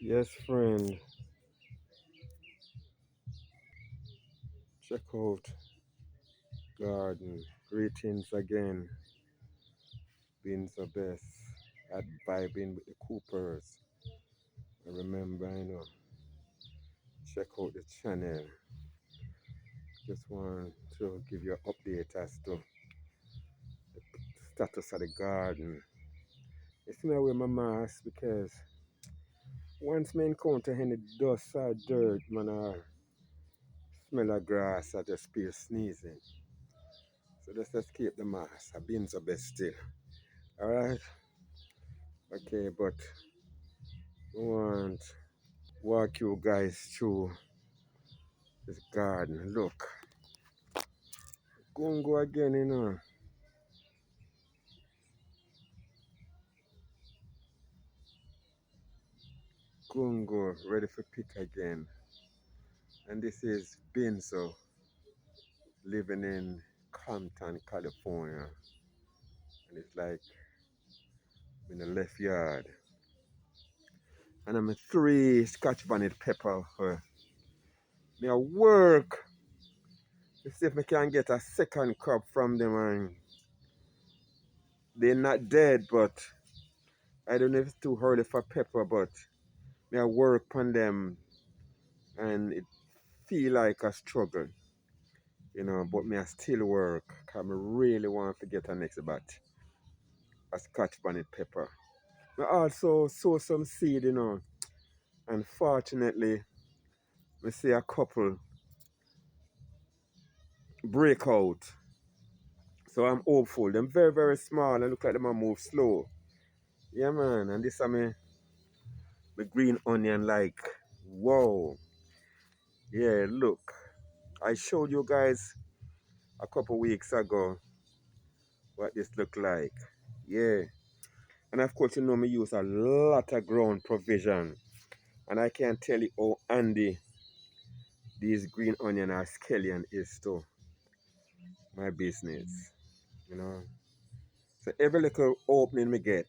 Yes, friend, check out garden. Greetings again. Being the best at vibing with the Coopers. Remember, check out the channel. Just want to give you an update as to the status of the garden. You see me wear my mask because once me encounter any dust or dirt, man, or smell of grass, I just feel sneezing. So just keep the mask. I've been the best still. Alright? Okay, but I want walk you guys through this garden. Look, go again, Go ready for pick again. And this is Benzo living in Compton, California. And it's like in the left yard. And I'm a 3 Scotch bonnet pepper. Me a work to see if I can get a second crop from them. And they're not dead, but I don't know if it's too early for pepper, but me a work on them and it feel like a struggle, but me I still work because I really want to get a next batch of Scotch bonnet pepper. I also sow some seed, and fortunately, I see a couple break out. So I'm hopeful. Them very, very small and look like them a move slow. Yeah, man. And this is my green onion like, whoa. Yeah, look. I showed you guys a couple weeks ago what this look like. Yeah. And of course, me use a lot of ground provision. And I can't tell you how handy these green onion or scallion is to my business. You know. So every little opening we get,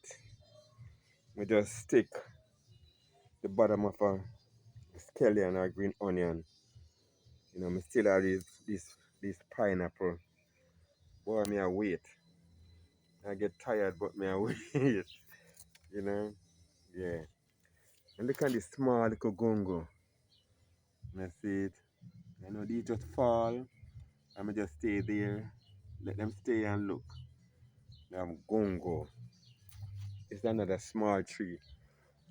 we just stick the bottom of a scallion or green onion. Me still have this pineapple. Boy, me I wait. I get tired, but me I wait. you know. Yeah. And look at this small little gongo. I see it. These just fall. I'm just stay there. Let them stay and look. Them gongo. It's another small tree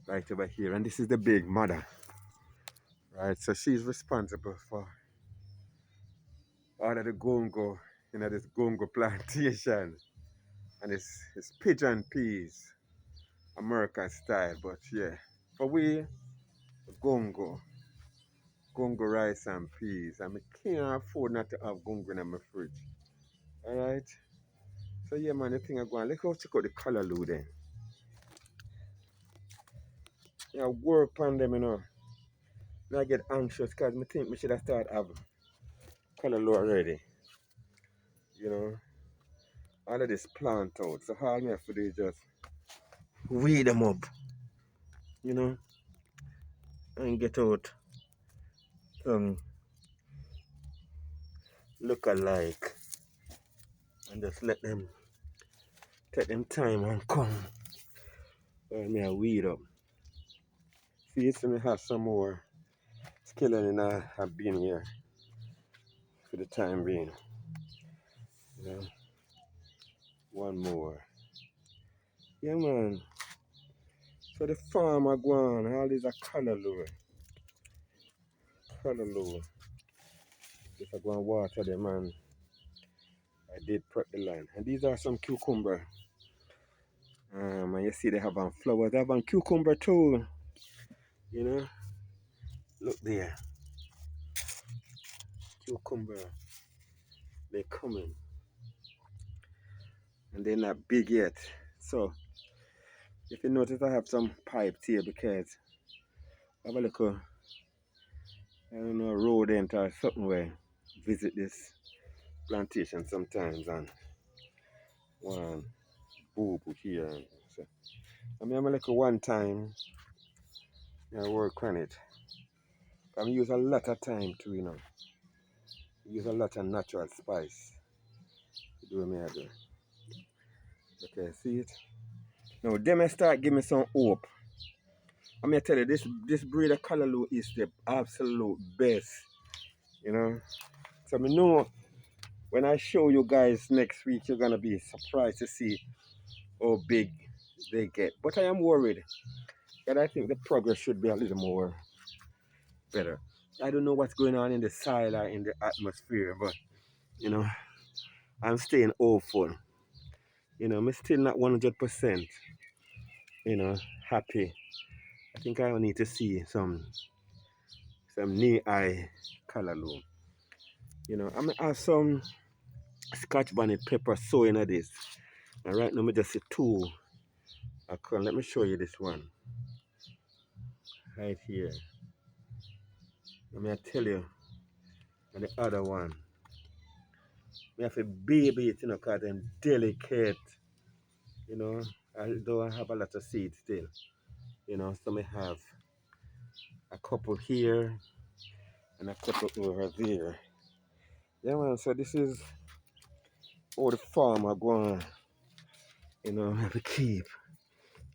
right over here. And this is the big mother. Right? So she's responsible for all of the gongo, this gongo plantation. And it's pigeon peas, American style. But yeah, for we, gongo. Gongo rice and peas. And I can't afford not to have gongo in my fridge. Alright? So yeah, man, the thing I go on. Let's go check out the callaloo then. Yeah, work on them, Now I get anxious because I think we should have started have callaloo already. All of this plant out. So all me have to do is just weed them up, you know, and get out some look alike and just let them take them time and come. While me a weed up. See, so me have some more skeleton and I have been here for the time being. You know, one more. Yeah, man. So the farm I go on, all these are callaloo. Callaloo. If I go and water them, man, I did prep the land. And these are some cucumber. And you see they have on flowers. They have on cucumber too. You know, look there. Cucumber. They're coming. And they're not big yet. So, if you notice, I have some pipes here because I have a little, I don't know, rodent or something where visit this plantation sometimes and one boo boo here. So, I mean, I'm a little one time, I work on it. I use a lot of time too, you know. Use a lot of natural spice to do what me I do. Okay, see it? Now them I start give me some hope. I'm gonna tell you this breed of Callaloo is the absolute best. You know? So I know when I show you guys next week you're gonna be surprised to see how big they get. But I am worried. And I think the progress should be a little more better. I don't know what's going on in the soil or in the atmosphere, but you know, I'm staying hopeful. You know, I'm still not 100%, you know, happy. I think I need to see some knee eye Callaloo. You know, I'm gonna have some Scotch bonnet pepper sowing at this. And right now, I just see two. Let me show you this one right here. Let me tell you, and the other one. We have a baby it, you know, because I'm delicate. You know, although I have a lot of seeds still. You know, so I have a couple here and a couple over there. Yeah, man, so this is all the farmer going, you know, have to keep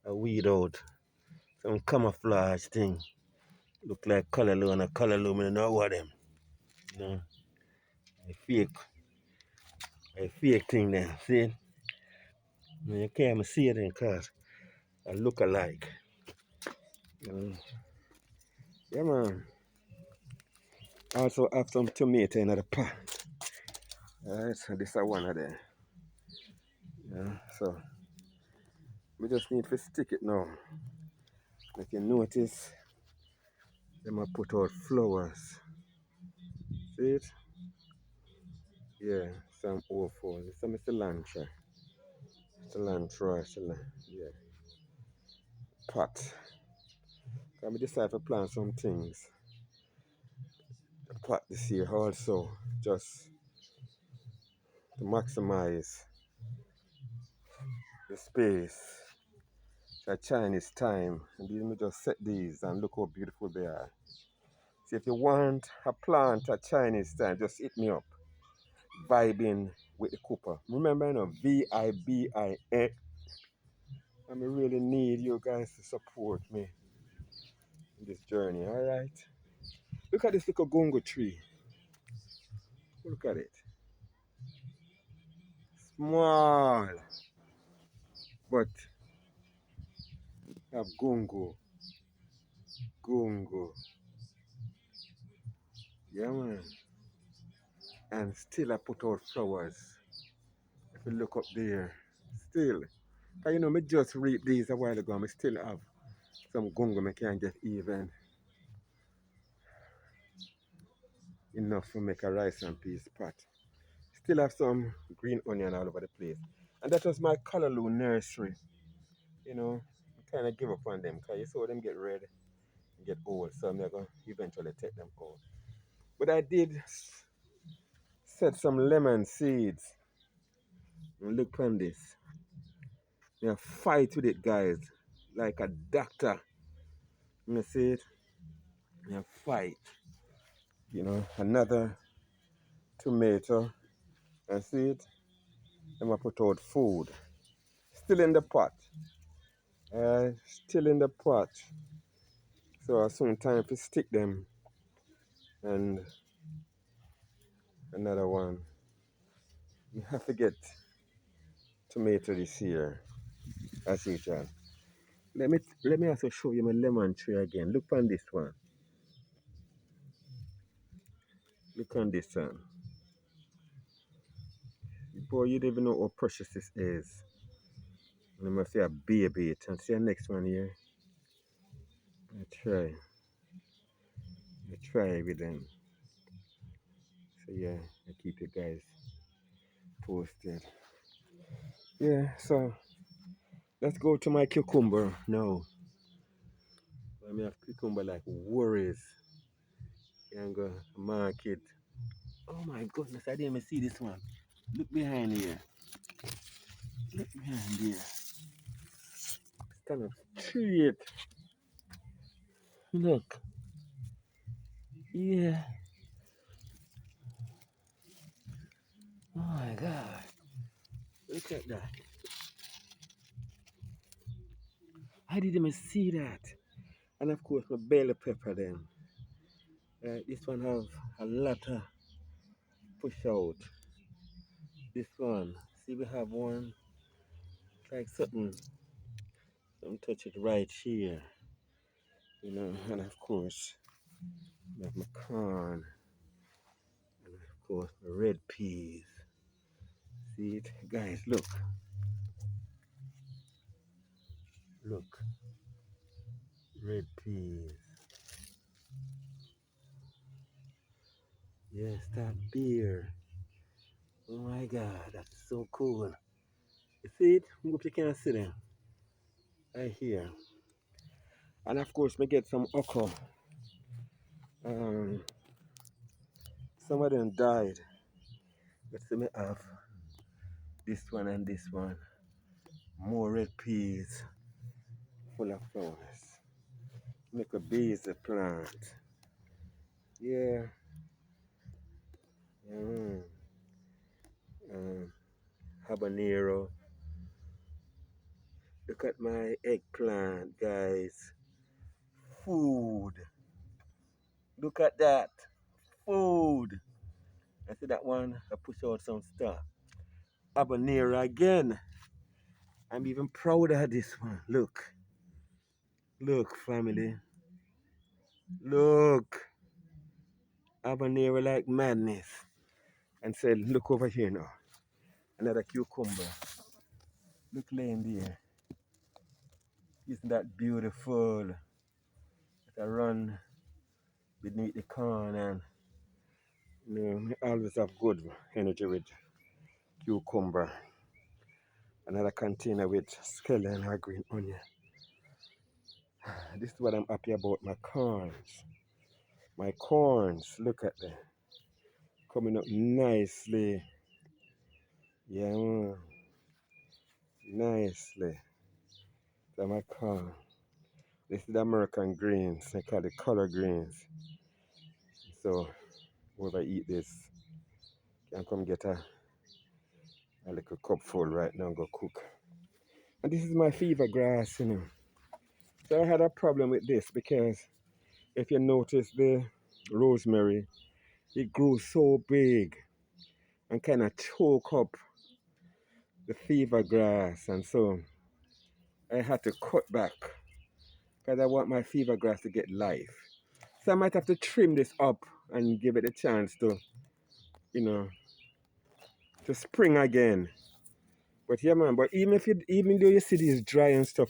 a weed out. Some camouflage thing. Look like Callaloo and a Callaloo, I don't know what them. You know, a fake thing there, see? You can't even see it in cause I look alike. You know? Yeah, man. Also have some tomato in the pot. Alright, so this is one of them. Yeah, so we just need to stick it now. If you notice, they might put out flowers. See it? Yeah, some awful. Some cilantro. Yeah. Pot. I decide to plant some things. Pot this year also, just to maximize the space. It's a Chinese time. And let me just set these and look how beautiful they are. See, if you want a plant at Chinese time, just hit me up. Vibing with the Cooper. Remember, you know, VIBIN. I really need you guys to support me in this journey, alright? Look at this little gungo tree. Look at it. Small. But have gungo. Gungo. Yeah, man. And still I put out flowers. If you look up there. Still. Cause you know, me just reap these a while ago. I still have some gungo I can't get even enough to make a rice and peas pot. Still have some green onion all over the place. And that was my Callaloo nursery. You know, I kind of give up on them because you saw them get red and get old. So I'm going to eventually take them out. But I did set some lemon seeds. And look on this. You fight with it, guys. Like a doctor. You see it? You fight. You know, another tomato. And see it? I'm going to put out food. Still in the pot. Still in the pot. So soon time to stick them. And another one. You have to get tomato this year, as usual. Let me also show you my lemon tree again. Look on this one. Look on this one. Boy, you don't even know how precious this is. And I'm gonna say a baby it. And see the next one here. I try with them. So yeah, I keep you guys posted. Yeah, so let's go to my cucumber now. I mean, have cucumber like worries. And go market. Oh my goodness, I didn't even see this one. Look behind here. Look behind here. Stand up straight. Look. Yeah. Oh my God. Look at that. I didn't even see that. And of course, my bell pepper then. This one have a lot of push out. This one. See, we have one. It's like something. Some touch it right here. You know, and of course, we have my corn. And of course, my red peas. See it? Guys, look. Look. Red peas. Yes, that beer. Oh my God, that's so cool. You see it? Hope you can see them. Right here. And of course, we get some okra. Um, some of them died. But see me have this one and this one. More red peas full of flowers. Make a basil plant. Yeah. Mm. Um, habanero. Look at my eggplant, guys. Food. Look at that. Food. I see that one. I push out some stuff. Habanero again. I'm even prouder of this one. Look. Look, family. Look. Habanero like madness. And said, look over here now. Another cucumber. Look laying there. Isn't that beautiful? I run beneath the corn and I always have good energy with cucumber. Another container with scallion or green onion. This is what I'm happy about, my corns. My corns, look at them. Coming up nicely. Yeah, man. Nicely. So my corn. This is the American greens. They call it collard greens. So whoever eat this can come get a little cupful right now and go cook. And this is my fever grass. So I had a problem with this because if you notice the rosemary, it grew so big and kind of choke up the fever grass. And so I had to cut back because I want my fever grass to get life. So I might have to trim this up and give it a chance to, you know, to spring again. But yeah, man, but even though you see these dry and stuff,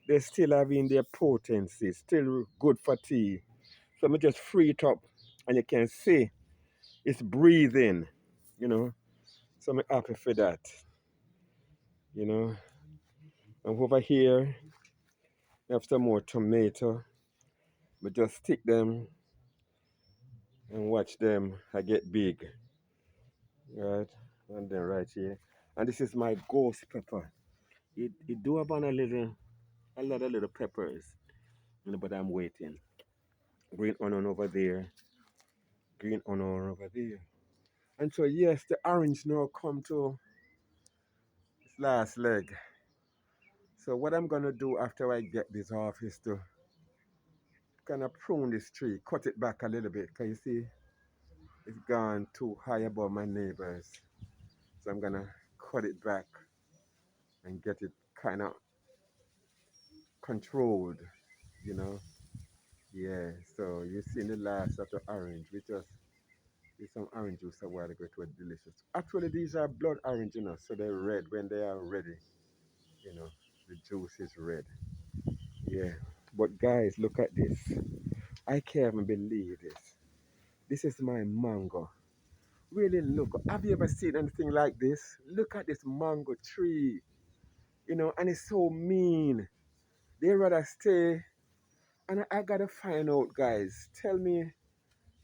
they still have in their potency, still good for tea. So I just free it up and you can see it's breathing. So I'm happy for that. And over here, I have some more tomato. But just stick them and watch them I get big. Right? And then right here. And this is my ghost pepper. It do have a lot of little peppers, but I'm waiting. Green onion over there. Green onion over there. And so yes, the orange now come to its last leg. So what I'm gonna do after I get this off is to kind of prune this tree, cut it back a little bit, cause you see it's gone too high above my neighbors. So I'm gonna cut it back and get it kind of controlled, you know. Yeah. So you see the last of the orange, we just did some orange juice a while ago. It was delicious. Actually, these are blood orange, so they're red when they are ready. You know, the juice is red. Yeah. But guys, look at this. I can't even believe this. This is my mango. Really look. Have you ever seen anything like this? Look at this mango tree, and it's so mean. They rather stay. And I gotta find out, guys. Tell me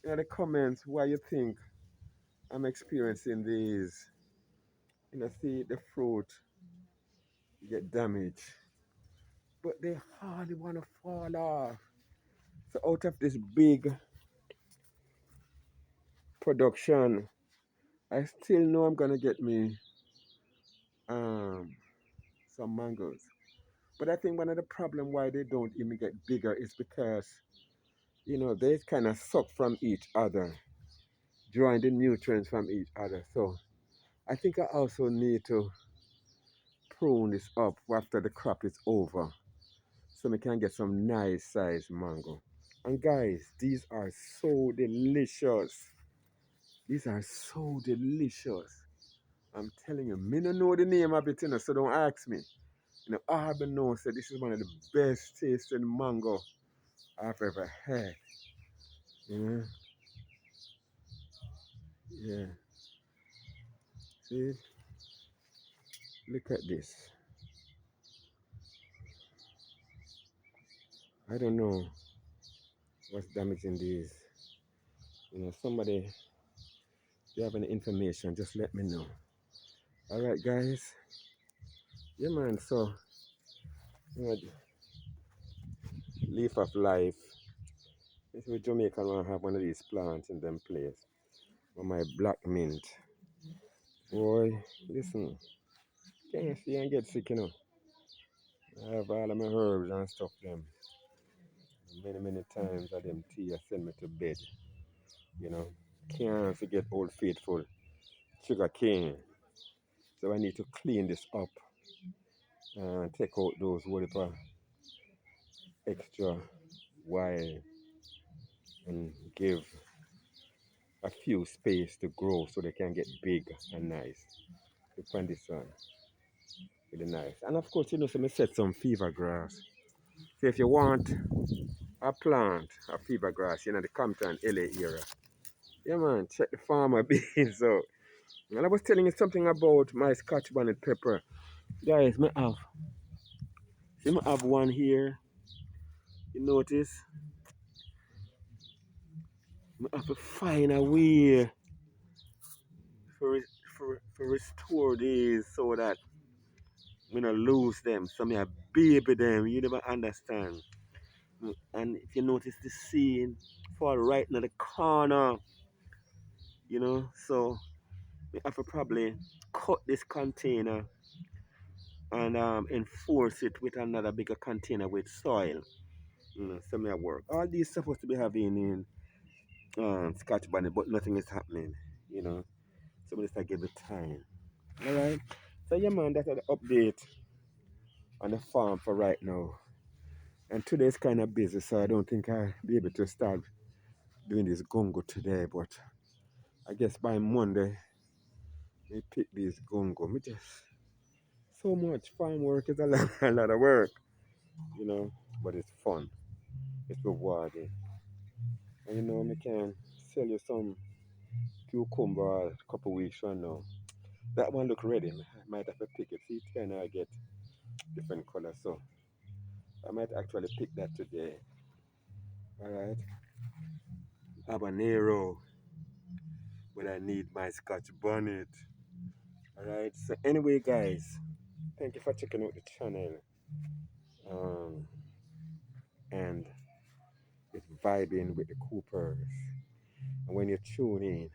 in the comments why you think I'm experiencing these. See the fruit get damaged. But they hardly wanna fall off. So out of this big production, I still know I'm gonna get me um some mangoes. But I think one of the problem why they don't even get bigger is because they kind of suck from each other, drawing the nutrients from each other. So I think I also need to prune this up after the crop is over, so we can get some nice size mango. And guys, these are so delicious. These are so delicious. I'm telling you, me no know the name of it, so don't ask me. All I know said this is one of the best tasting mango I've ever had. You know? Yeah. See, look at this. I don't know what's damaging these. Somebody, if you have any information, just let me know. All right, guys. Yeah, man. So, you know, leaf of life. This is Jamaican want to have one of these plants in them place. Or my black mint. Boy, listen. Can't see and get sick, I have all of my herbs and stuff them. Many, many times of them tea I send me to bed. You know. Can't forget old faithful sugar cane. So I need to clean this up and take out those whatever extra wild and give a few space to grow so they can get big and nice. Look on this one. Really nice. And of course, so I set some fever grass. So if you want a plant of fever grass in the Compton LA area, yeah man, check the farmer beans out. And I was telling you something about my Scotch bonnet pepper. Guys, I have one here. You notice? I have to find a way for, for restore these so that we not lose them. So me a baby them. You never understand. And if you notice the scene fall right in the corner, so we have to probably cut this container and enforce it with another bigger container with soil. So me a work. All these supposed to be having in Scotch bonnet, but nothing is happening, you know. So we just give it time. Alright. So yeah man, that's an update on the farm for right now. And today is kind of busy, so I don't think I'll be able to start doing this gongo today, but I guess by Monday we pick these gongo. Me just so much farm work is a lot, a lot of work, but it's fun. It's rewarding. And me can sell you some cucumber a couple weeks from now. That one look ready. I might have to pick it. See, it kind of get different colors, so I might actually pick that today. All right, habanero, but I need my Scotch bonnet. All right. So anyway, guys, thank you for checking out the channel. Um, and it's vibing with the Coopers. And when you tune in,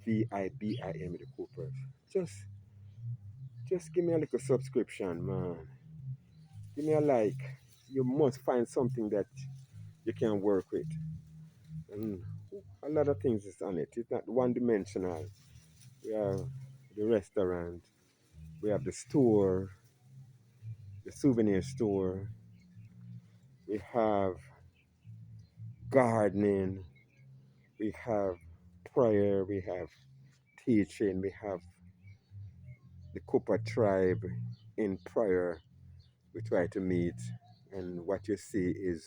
VIBIM with the Coopers, just give me a little subscription, man. Give me a like. You must find something that you can work with. And a lot of things is on it. It's not one dimensional. We have the restaurant, we have the store, the souvenir store, we have gardening, we have prayer, we have teaching, we have the Cooper tribe in prayer. We try to meet, and what you see is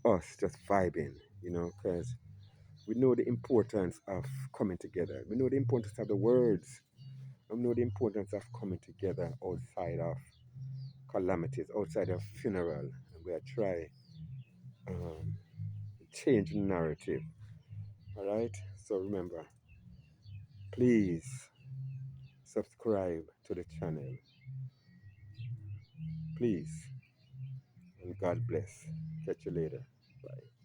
us just vibing, because we know the importance of coming together. We know the importance of the words. We know the importance of coming together outside of calamities, outside of funeral. And we are trying um, change the narrative. All right. So remember, please subscribe to the channel. Please. And God bless. Catch you later. Bye.